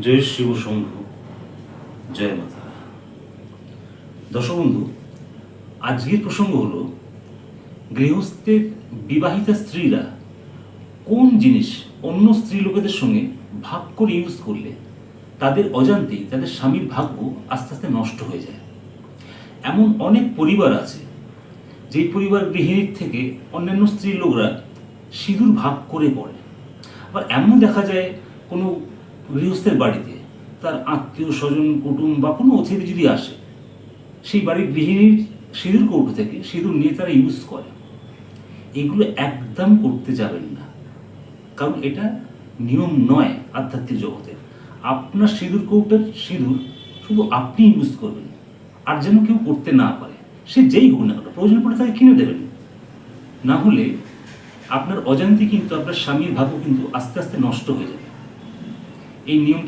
জয় শিব শম্ভু, জয় মাতা। দর্শক বন্ধু, আজকের প্রসঙ্গ হলো গৃহস্থের বিবাহিতা স্ত্রীরা কোন জিনিস অন্য স্ত্রী লোকেদের সঙ্গে ভাগ করে ইউজ করলে তাদের অজান্তেই তাদের স্বামীর ভাগ্য আস্তে আস্তে নষ্ট হয়ে যায়। এমন অনেক পরিবার আছে যেই পরিবার গৃহিণীর থেকে অন্যান্য স্ত্রী লোকরা সিঁদুর ভাগ করে পড়ে। আবার এমন দেখা যায় কোনো গৃহস্থের বাড়িতে তার আত্মীয় স্বজন কুটুম বা কোনো অতিথি যদি আসে, সেই বাড়ির গৃহিণীর সিঁদুর কৌটো থেকে সিঁদুর নিয়ে তারা ইউজ করে। এগুলো একদম করতে যাবেন না, কারণ এটা নিয়ম নয় আধ্যাত্মিক জগতে। আপনার সিঁদুর কৌটোর সিঁদুর শুধু আপনি ইউজ করবেন, আর যেন কেউ করতে না পারে। সে যেই হোক না কেন, প্রয়োজন পড়ে তাকে কিনে দেবেন। না হলে আপনার অজান্তে কিন্তু আপনার স্বামীর ভাগ্য কিন্তু আস্তে আস্তে নষ্ট হয়ে যাবে। এই নিয়ম